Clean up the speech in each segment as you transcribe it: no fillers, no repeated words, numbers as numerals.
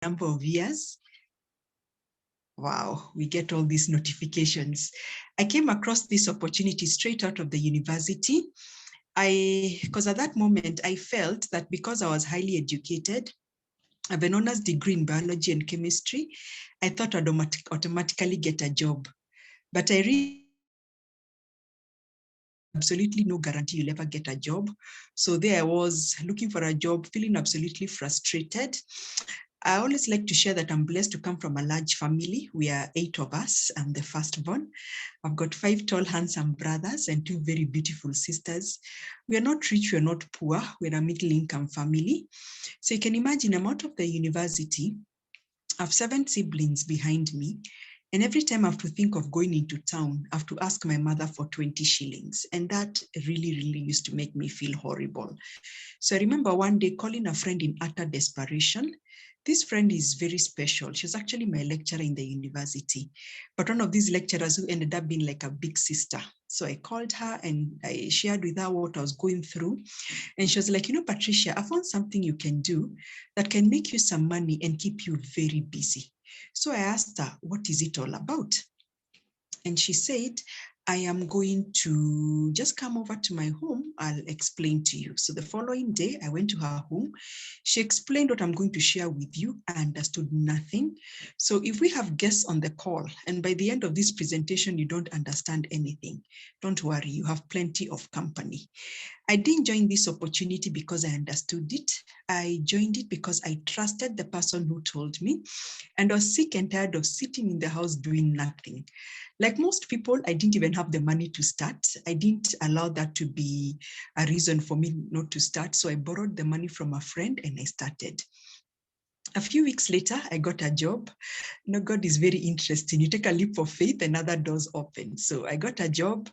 number of years. Wow, we get all these notifications. I came across this opportunity straight out of the university. Because at that moment, I felt that because I was highly educated, I have an honors degree in biology and chemistry, I thought I'd automatically get a job. But I really absolutely no guarantee you'll ever get a job. So there I was looking for a job, feeling absolutely frustrated. I always like to share that I'm blessed to come from a large family. We are 8 of us. I'm the firstborn. I've got 5 tall, handsome brothers and 2 very beautiful sisters. We are not rich, we are not poor. We're a middle-income family. So you can imagine I'm out of the university. I have 7 siblings behind me. And every time I have to think of going into town, I have to ask my mother for 20 shillings. And that really, really used to make me feel horrible. So I remember one day calling a friend in utter desperation. This friend is very special. She's actually my lecturer in the university, but one of these lecturers who ended up being like a big sister. So I called her and I shared with her what I was going through. And she was like, Patricia, I found something you can do that can make you some money and keep you very busy. So I asked her, what is it all about? And she said, I am going to just come over to my home. I'll explain to you. So the following day, I went to her home. She explained what I'm going to share with you. I understood nothing. So if we have guests on the call, and by the end of this presentation, you don't understand anything, don't worry, you have plenty of company. I didn't join this opportunity because I understood it. I joined it because I trusted the person who told me, and I was sick and tired of sitting in the house doing nothing. Like most people, I didn't even have the money to start. I didn't allow that to be a reason for me not to start. So I borrowed the money from a friend and I started. A few weeks later, I got a job. God is very interesting. You take a leap of faith and other doors open. So I got a job.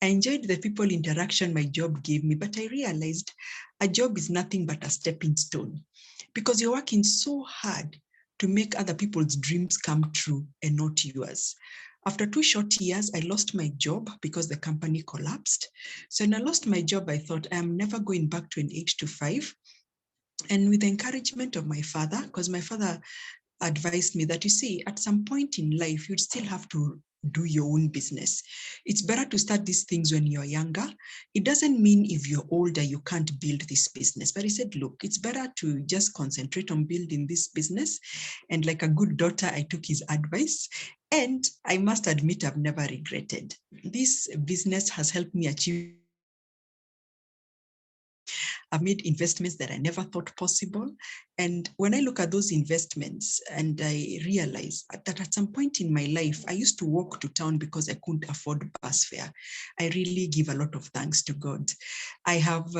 I enjoyed the people interaction my job gave me, but I realized a job is nothing but a stepping stone because you're working so hard to make other people's dreams come true and not yours. After 2 short years, I lost my job because the company collapsed. So when I lost my job, I thought I'm never going back to an 8 to 5. And with the encouragement of my father, because my father advised me that, you see, at some point in life, you'd still have to do your own business. It's better to start these things when you're younger. It doesn't mean if you're older, you can't build this business. But he said, look, it's better to just concentrate on building this business. And like a good daughter, I took his advice. And I must admit, I've never regretted. This business has helped me achieve. I've made investments that I never thought possible. And when I look at those investments and I realize that at some point in my life, I used to walk to town because I couldn't afford bus fare. I really give a lot of thanks to God. I have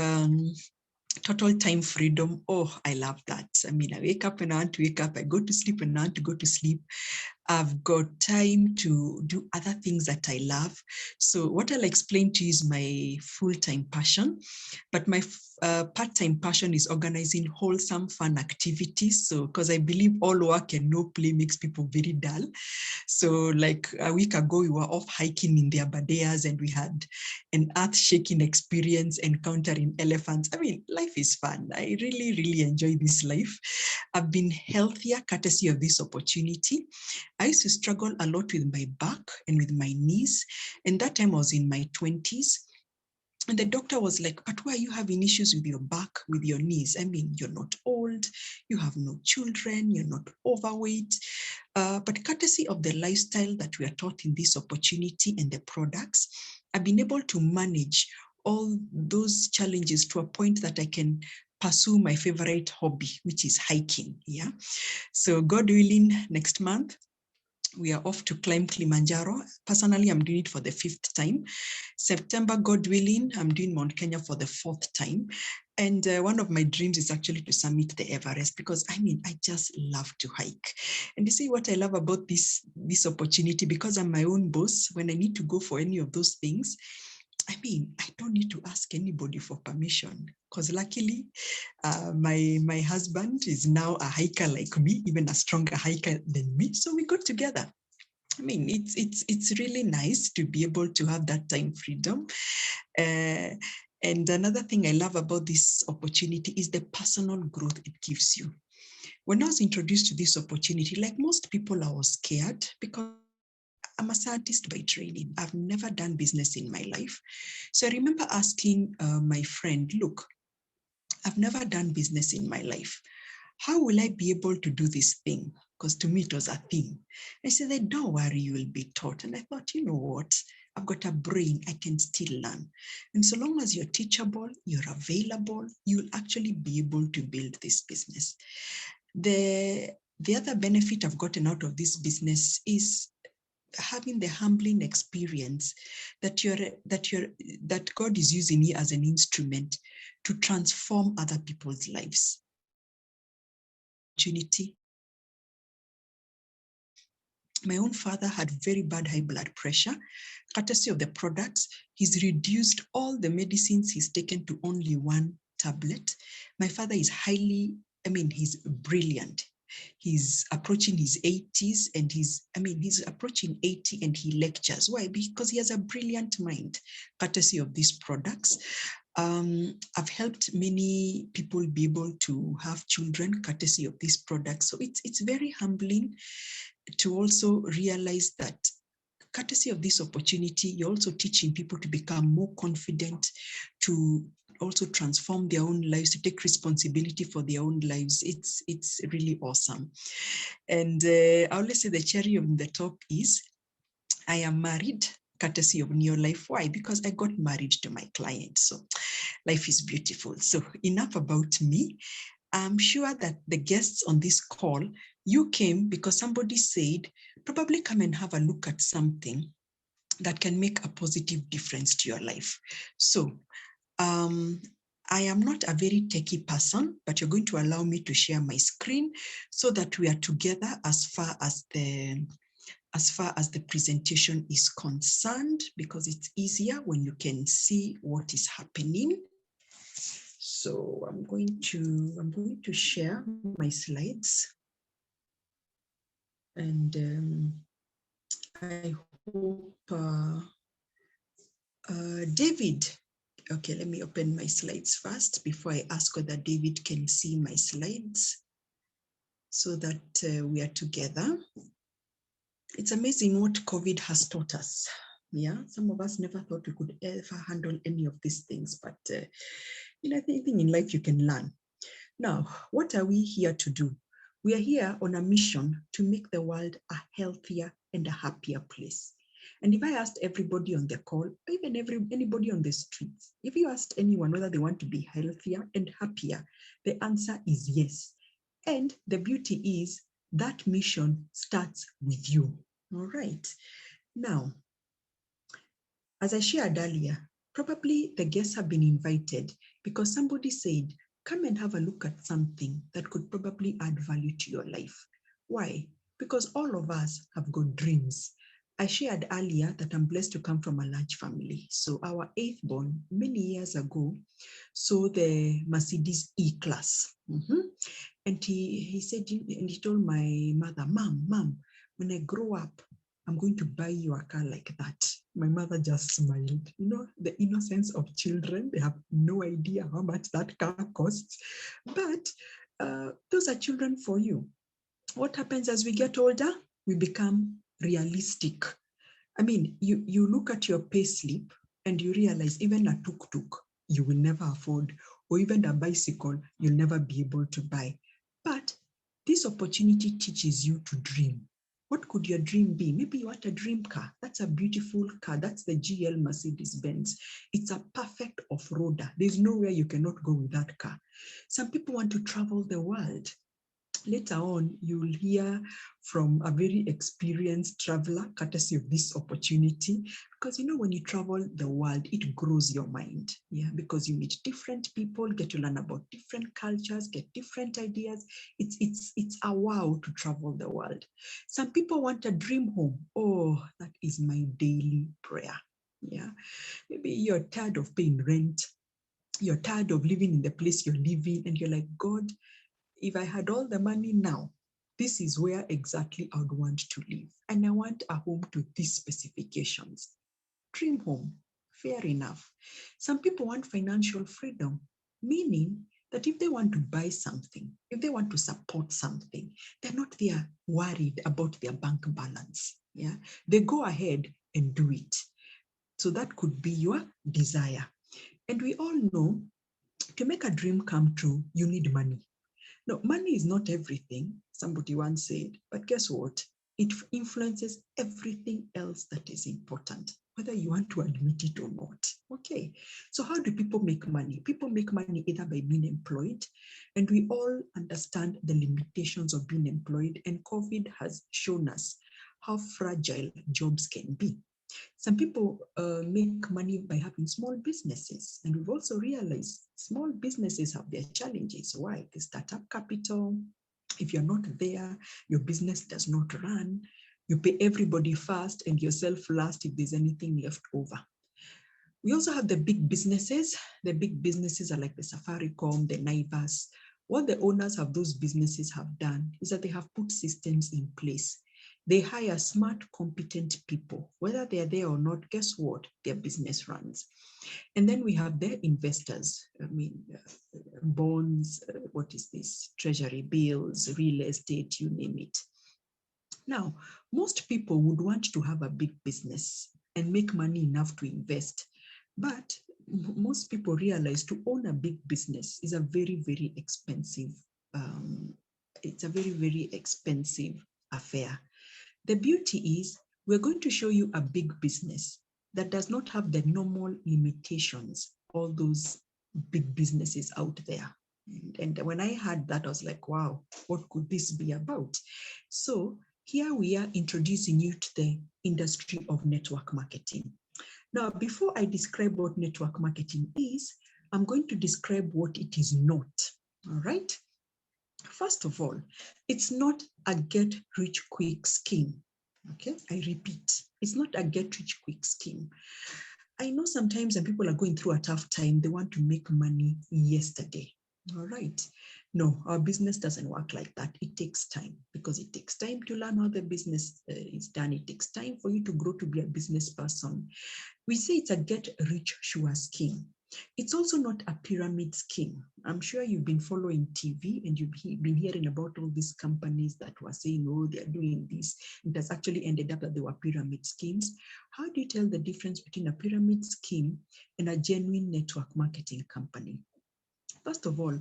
total time freedom. Oh, I love that. I mean, I wake up when I want to wake up. I go to sleep when I want to go to sleep. I've got time to do other things that I love. So what I'll explain to you is my full-time passion, but my part-time passion is organizing wholesome, fun activities. So because I believe all work and no play makes people very dull. So like a week ago, we were off hiking in the Aberdares and we had an earth-shaking experience encountering elephants. I mean, life is fun. I really, really enjoy this life. I've been healthier courtesy of this opportunity. I used to struggle a lot with my back and with my knees. And that time I was in my 20s. And the doctor was like, but why are you having issues with your back, with your knees? I mean, you're not old, you have no children, you're not overweight. But courtesy of the lifestyle that we are taught in this opportunity and the products, I've been able to manage all those challenges to a point that I can pursue my favorite hobby, which is hiking. Yeah. So God willing, next month, we are off to climb Kilimanjaro. Personally, I'm doing it for the 5th time. September, God willing, I'm doing Mount Kenya for the 4th time. And one of my dreams is actually to summit the Everest because I mean, I just love to hike. And you see what I love about this opportunity, because I'm my own boss, when I need to go for any of those things, I mean, I don't need to ask anybody for permission because luckily my husband is now a hiker like me, even a stronger hiker than me. So we go together. I mean, it's really nice to be able to have that time freedom. And another thing I love about this opportunity is the personal growth it gives you. When I was introduced to this opportunity, like most people, I was scared because I'm a scientist by training. I've never done business in my life. So I remember asking my friend, look, I've never done business in my life. How will I be able to do this thing? Because to me, it was a thing. I said, don't worry, you will be taught. And I thought, you know what? I've got a brain, I can still learn. And so long as you're teachable, you're available, you'll actually be able to build this business. The other benefit I've gotten out of this business is having the humbling experience that that God is using you as an instrument to transform other people's lives. Opportunity. My own father had very bad high blood pressure. Courtesy of the products, he's reduced all the medicines he's taken to only one tablet. My father is he's brilliant. He's approaching his 80s and he's approaching 80 and he lectures. Why? Because he has a brilliant mind, courtesy of these products. I've helped many people be able to have children courtesy of these products. So it's very humbling to also realize that courtesy of this opportunity, you're also teaching people to become more confident, to also transform their own lives, to take responsibility for their own lives. It's really awesome. And I always say the cherry on the top is I am married courtesy of Neo Life. Why? Because I got married to my client. So life is beautiful. So enough about me. I'm sure that the guests on this call, you came because somebody said, probably come and have a look at something that can make a positive difference to your life. So I am not a very techie person, but you're going to allow me to share my screen so that we are together as far as the presentation is concerned, because it's easier when you can see what is happening. So I'm going to share my slides, and I hope David. Okay, let me open my slides first before I ask whether David can see my slides so that we are together. It's amazing what COVID has taught us. Yeah, some of us never thought we could ever handle any of these things, but anything in life you can learn. Now, what are we here to do? We are here on a mission to make the world a healthier and a happier place. And if I asked everybody on the call, or even anybody on the streets, if you asked anyone whether they want to be healthier and happier, the answer is yes. And the beauty is that mission starts with you. All right. Now, as I shared earlier, probably the guests have been invited because somebody said, come and have a look at something that could probably add value to your life. Why? Because all of us have got dreams. I shared earlier that I'm blessed to come from a large family. So our eighth born many years ago saw the Mercedes E-Class. And he said, and he told my mother, Mom, when I grow up, I'm going to buy you a car like that. My mother just smiled. You know, the innocence of children, they have no idea how much that car costs. But those are children for you. What happens as we get older? We become realistic. I mean, you look at your pay slip and you realize even a tuk-tuk you will never afford, or even a bicycle you'll never be able to buy. But this opportunity teaches you to dream. What could your dream be? Maybe you want a dream car. That's a beautiful car. That's the GL Mercedes-Benz. It's a perfect off-roader. There's nowhere you cannot go with that car. Some people want to travel the world. Later on, you'll hear from a very experienced traveler, courtesy of this opportunity, because when you travel the world, it grows your mind. Yeah, because you meet different people, get to learn about different cultures, get different ideas. It's a wow to travel the world. Some people want a dream home. Oh, that is my daily prayer. Yeah, maybe you're tired of paying rent. You're tired of living in the place you're living, and you're like, God, if I had all the money now, this is where exactly I would want to live. And I want a home to these specifications. Dream home, fair enough. Some people want financial freedom, meaning that if they want to buy something, if they want to support something, they're not there worried about their bank balance. Yeah, they go ahead and do it. So that could be your desire. And we all know to make a dream come true, you need money. No, money is not everything, somebody once said, but guess what? It influences everything else that is important, whether you want to admit it or not. Okay, so how do people make money? People make money either by being employed, and we all understand the limitations of being employed, and COVID has shown us how fragile jobs can be. Some people make money by having small businesses, and we've also realized small businesses have their challenges. Why? The startup capital. If you're not there, your business does not run. You pay everybody first and yourself last if there's anything left over. We also have the big businesses. The big businesses are like the Safaricom, the Naivas. What the owners of those businesses have done is that they have put systems in place. They hire smart, competent people. Whether they're there or not, guess what? Their business runs. And then we have their investors. Bonds, what is this? Treasury bills, real estate, you name it. Now, most people would want to have a big business and make money enough to invest. But most people realize to own a big business is a very, very expensive, it's a very, very expensive affair. The beauty is we're going to show you a big business that does not have the normal limitations, all those big businesses out there. And when I heard that, I was like, wow, what could this be about? So here we are introducing you to the industry of network marketing. Now, before I describe what network marketing is, I'm going to describe what it is not. All right. First of all, it's not a get rich quick scheme. Okay, I repeat, it's not a get rich quick scheme. I know sometimes when people are going through a tough time, they want to make money yesterday. All right. No, our business doesn't work like that. It takes time because it takes time to learn how the business is done. It takes time for you to grow to be a business person. We say it's a get rich sure scheme. It's also not a pyramid scheme. I'm sure you've been following TV and you've been hearing about all these companies that were saying, oh, they're doing this. It has actually ended up that they were pyramid schemes. How do you tell the difference between a pyramid scheme and a genuine network marketing company? First of all,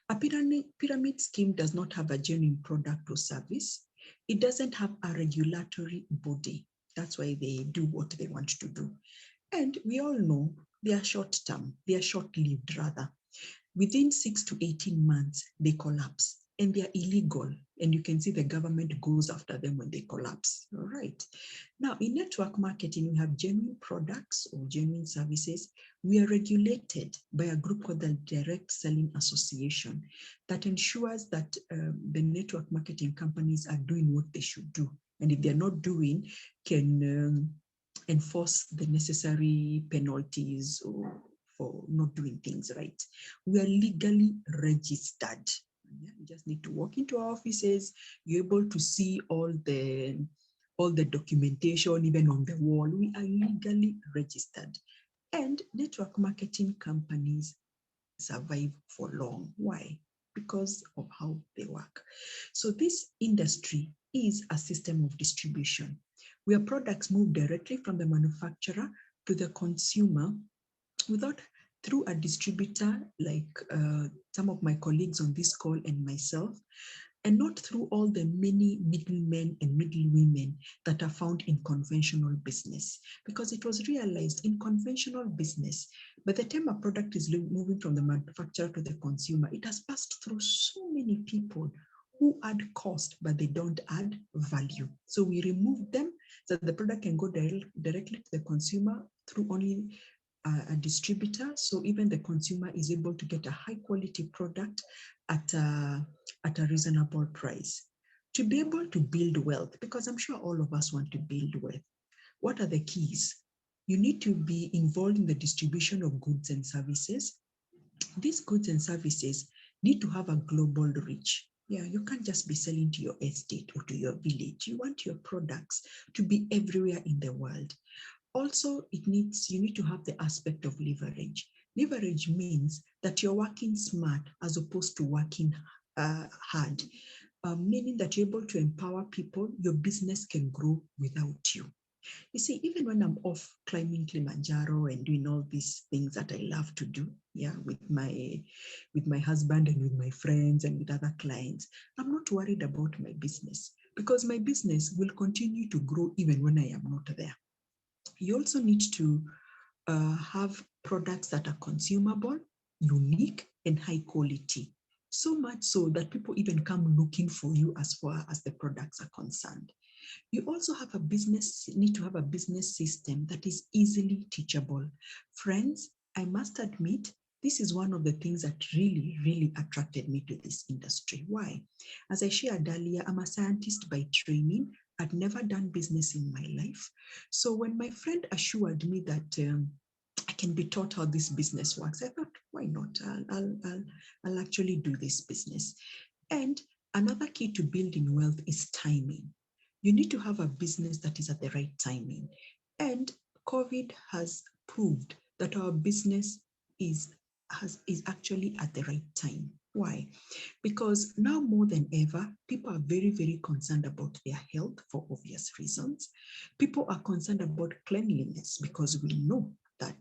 a pyramid scheme does not have a genuine product or service. It doesn't have a regulatory body. That's why they do what they want to do. And we all know they are short term, they are short lived rather. Within 6 to 18 months, they collapse and they are illegal. And you can see the government goes after them when they collapse. All right. Now, in network marketing, we have genuine products or genuine services. We are regulated by a group called the Direct Selling Association that ensures that the network marketing companies are doing what they should do. And if they're not doing, can enforce the necessary penalties or for not doing things right. We are legally registered. Yeah, you just need to walk into our offices. You're able to see all the documentation, even on the wall. We are legally registered. And network marketing companies survive for long. Why? Because of how they work. So this industry is a system of distribution where products move directly from the manufacturer to the consumer without through a distributor like some of my colleagues on this call and myself, and not through all the many middlemen and middlewomen that are found in conventional business. Because it was realized in conventional business, by the time a product is moving from the manufacturer to the consumer, it has passed through so many people who add cost, but they don't add value. So we remove them so that the product can go directly to the consumer through only a distributor. So even the consumer is able to get a high quality product at a reasonable price. To be able to build wealth, because I'm sure all of us want to build wealth, what are the keys? You need to be involved in the distribution of goods and services. These goods and services need to have a global reach. Yeah, you can't just be selling to your estate or to your village. You want your products to be everywhere in the world. Also, you need to have the aspect of leverage. Leverage means that you're working smart as opposed to working hard, meaning that you're able to empower people, your business can grow without you. You see, even when I'm off climbing Kilimanjaro and doing all these things that I love to do, yeah, with my husband and with my friends and with other clients, I'm not worried about my business because my business will continue to grow even when I am not there. You also need to have products that are consumable, unique, and high quality. So much so that people even come looking for you as far as the products are concerned. You also need to have a business system that is easily teachable. Friends, I must admit, this is one of the things that really, really attracted me to this industry. Why? As I shared earlier, I'm a scientist by training. I'd never done business in my life. So when my friend assured me that I can be taught how this business works, I thought, why not? I'll actually do this business. And another key to building wealth is timing. You need to have a business that is at the right timing. And COVID has proved that our business is actually at the right time. Why? Because now more than ever, people are very, very concerned about their health for obvious reasons. People are concerned about cleanliness because we know that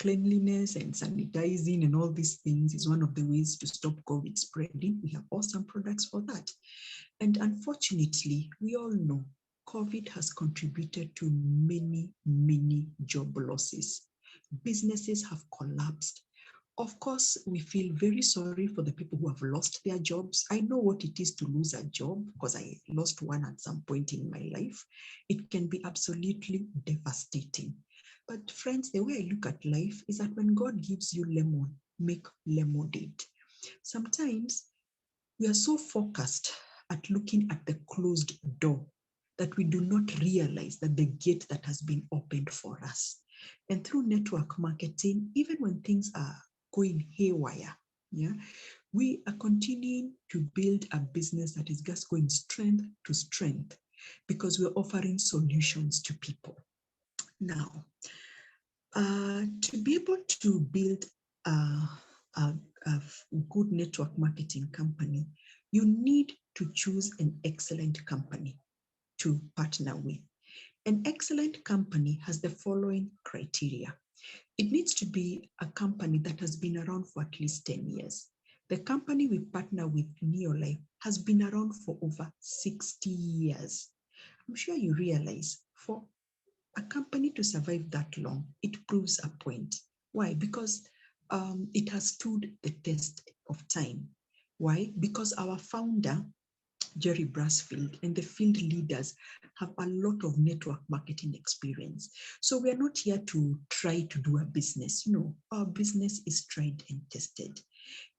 cleanliness and sanitizing and all these things is one of the ways to stop COVID spreading. We have awesome products for that. And unfortunately, we all know COVID has contributed to many, many job losses. Businesses have collapsed. Of course, we feel very sorry for the people who have lost their jobs. I know what it is to lose a job because I lost one at some point in my life. It can be absolutely devastating. But friends, the way I look at life is that when God gives you lemon, make lemonade. Sometimes we are so focused at looking at the closed door that we do not realize that the gate that has been opened for us. And through network marketing, even when things are going haywire, yeah, we are continuing to build a business that is just going strength to strength because we're offering solutions to people. Now, to be able to build a good network marketing company, you need to choose an excellent company to partner with. An excellent company has the following criteria. It needs to be a company that has been around for at least 10 years. The company we partner with, Neolife, has been around for over 60 years. I'm sure you realize for a company to survive that long, it proves a point. Why? Because it has stood the test of time. Why? Because our founder, Jerry Brasfield, and the field leaders have a lot of network marketing experience. So we are not here to try to do a business. No, our business is tried and tested.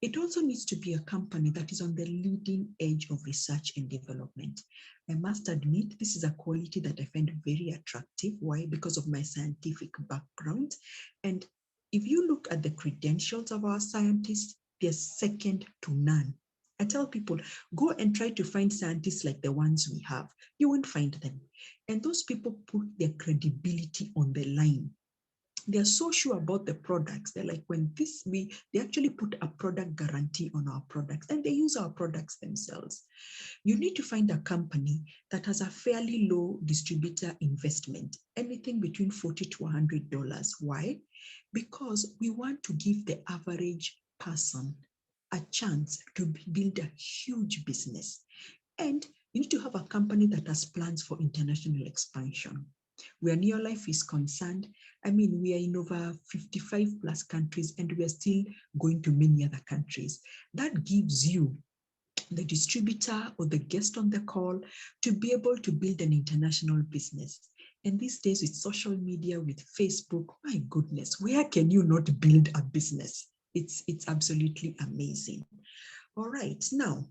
It also needs to be a company that is on the leading edge of research and development. I must admit, this is a quality that I find very attractive. Why? Because of my scientific background. And if you look at the credentials of our scientists, they're second to none. I tell people, go and try to find scientists like the ones we have. You won't find them. And those people put their credibility on the line. They're so sure about the products. They're like, they actually put a product guarantee on our products and they use our products themselves. You need to find a company that has a fairly low distributor investment, anything between $40 to $100. Why? Because we want to give the average person a chance to build a huge business. And you need to have a company that has plans for international expansion. Where Neolife is concerned, I mean, we are in over 55 plus countries and we are still going to many other countries. That gives you, the distributor or the guest on the call, to be able to build an international business. And these days with social media, with Facebook, my goodness, where can you not build a business? It's absolutely amazing. All right, now,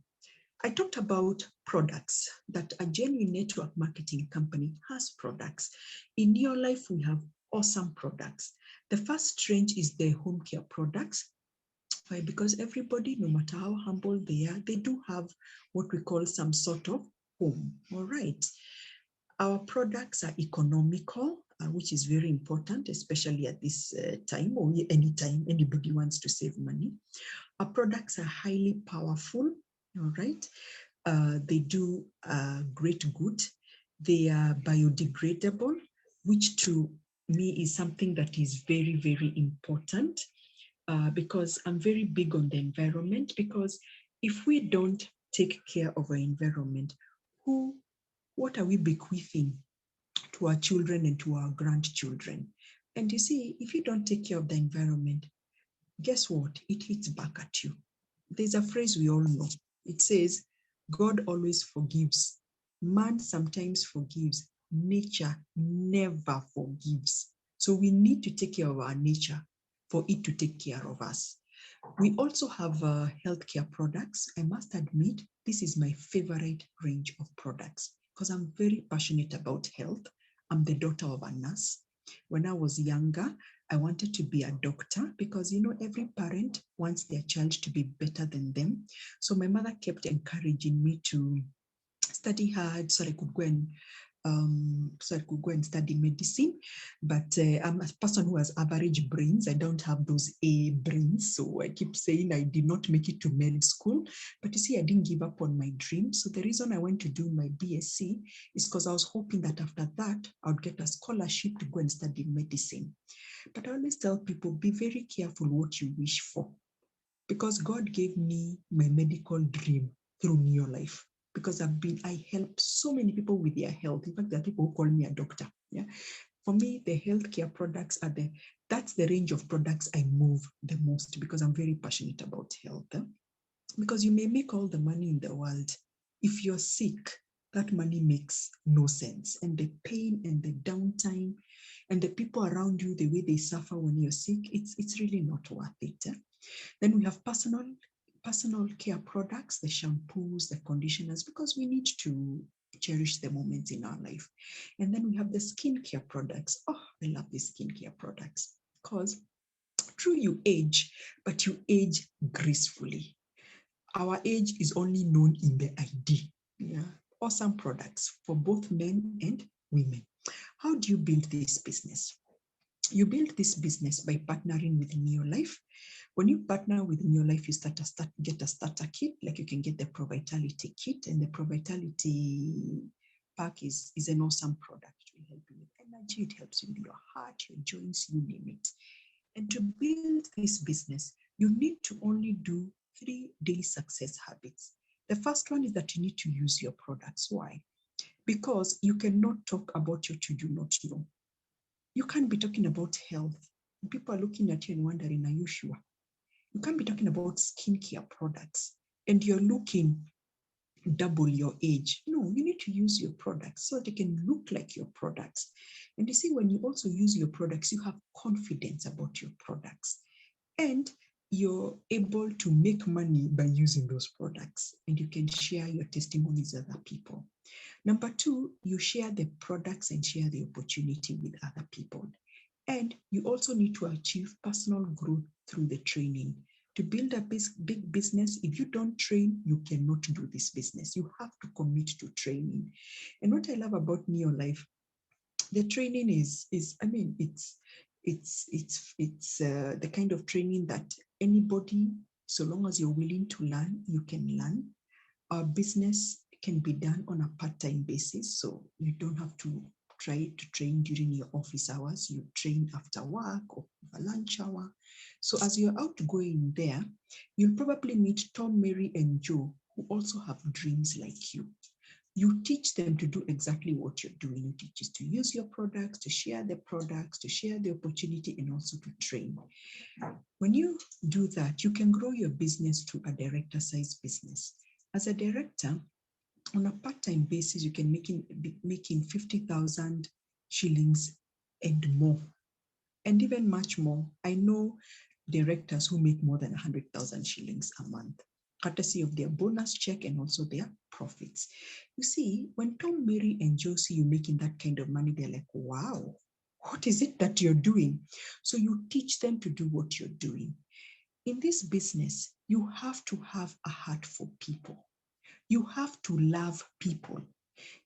I talked about products, that a genuine network marketing company has products. In Neolife, we have awesome products. The first range is the home care products. Why? Because everybody, no matter how humble they are, they do have what we call some sort of home. All right. Our products are economical. which is very important, especially at this time or any time anybody wants to save money. Our products are highly powerful, all right? They do great good. They are biodegradable, which to me is something that is very, very important because I'm very big on the environment, because if we don't take care of our environment, what are we bequeathing to our children and to our grandchildren? And you see, if you don't take care of the environment, guess what? It hits back at you. There's a phrase we all know. It says, God always forgives. Man sometimes forgives. Nature never forgives. So we need to take care of our nature for it to take care of us. We also have healthcare products. I must admit, this is my favorite range of products because I'm very passionate about health. I'm the daughter of a nurse. When I was younger, I wanted to be a doctor because, you know, every parent wants their child to be better than them. So my mother kept encouraging me to study hard so I could go and study medicine. But I'm a person who has average brains. I don't have those A brains. So I keep saying I did not make it to med school. But you see, I didn't give up on my dream. So the reason I went to do my BSc is because I was hoping that after that, I would get a scholarship to go and study medicine. But I always tell people, be very careful what you wish for, because God gave me my medical dream through Neolife. Because I help so many people with their health. In fact, there are people who call me a doctor. Yeah. For me, the healthcare products that's the range of products I move the most because I'm very passionate about health. Because you may make all the money in the world. If you're sick, that money makes no sense. And the pain and the downtime and the people around you, the way they suffer when you're sick, it's really not worth it. Then we have personal care products, the shampoos, the conditioners, because we need to cherish the moments in our life. And then we have the skincare products. Oh, I love these skincare products because true, you age, but you age gracefully. Our age is only known in the ID. Yeah. Awesome products for both men and women. How do you build this business? You build this business by partnering with Neolife. When you partner with Neolife, you get a starter kit, like you can get the Provitality kit, and the Provitality pack is an awesome product. It will help you with energy, it helps you with your heart, your joints, you name it. And to build this business, you need to only do 3 daily success habits. The first one is that you need to use your products. Why? Because you cannot talk about what you do not know. You can't be talking about health. People are looking at you and wondering, are you sure? You can't be talking about skincare products and you're looking double your age. No, you need to use your products so they can look like your products. And you see, when you also use your products, you have confidence about your products. And you're able to make money by using those products. And you can share your testimonies with other people. Number 2, you share the products and share the opportunity with other people. And you also need to achieve personal growth through the training. To build a big business, if you don't train, you cannot do this business. You have to commit to training. And what I love about Neolife, the training is I mean, it's the kind of training that anybody, so long as you're willing to learn, you can learn. Our business can be done on a part-time basis, so you don't have to try to train during your office hours. You train after work or a lunch hour. So as you're outgoing there, you'll probably meet Tom, Mary, and Joe, who also have dreams like you. You teach them to do exactly what you're doing. You teach us to use your products, to share the opportunity, and also to train. When you do that, you can grow your business to a director-sized business. As a director, on a part-time basis, you can be making 50,000 shillings and more, and even much more. I know directors who make more than 100,000 shillings a month, courtesy of their bonus check and also their profits. You see, when Tom, Mary, and Joe see you making that kind of money, they're like, wow, what is it that you're doing? So you teach them to do what you're doing. In this business, you have to have a heart for people. You have to love people.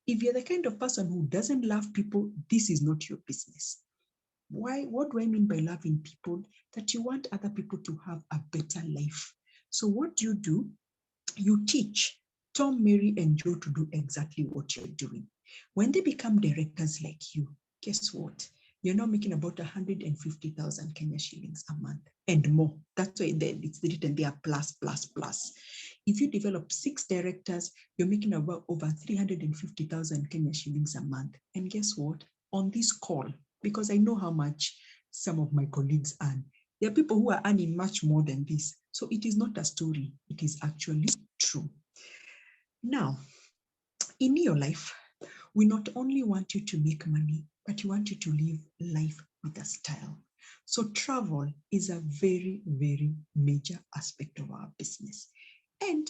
If you're the kind of person who doesn't love people, this is not your business. Why? What do I mean by loving people? That you want other people to have a better life. So what do? You teach Tom, Mary, and Joe to do exactly what you're doing. When they become directors like you, guess what? You're now making about 150,000 Kenya shillings a month and more. That's why it's written there plus, plus, plus. If you develop 6 directors, you're making about over 350,000 Kenya shillings a month. And guess what? On this call, because I know how much some of my colleagues earn, there are people who are earning much more than this. So it is not a story, it is actually true. Now, in your life, we not only want you to make money, but we want you to live life with a style. So travel is a very, very major aspect of our business. And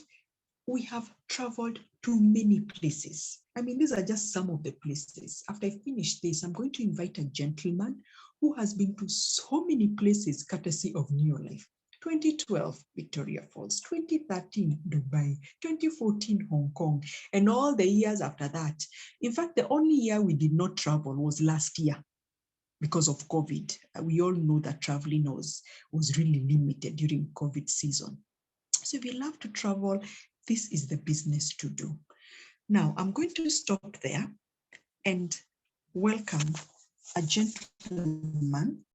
we have traveled to many places. I mean, these are just some of the places. After I finish this, I'm going to invite a gentleman who has been to so many places courtesy of Neolife. 2012, Victoria Falls, 2013, Dubai, 2014, Hong Kong, and all the years after that. In fact, the only year we did not travel was last year because of COVID. We all know that traveling was really limited during COVID season. So if you love to travel, this is the business to do. Now, I'm going to stop there and welcome a gentleman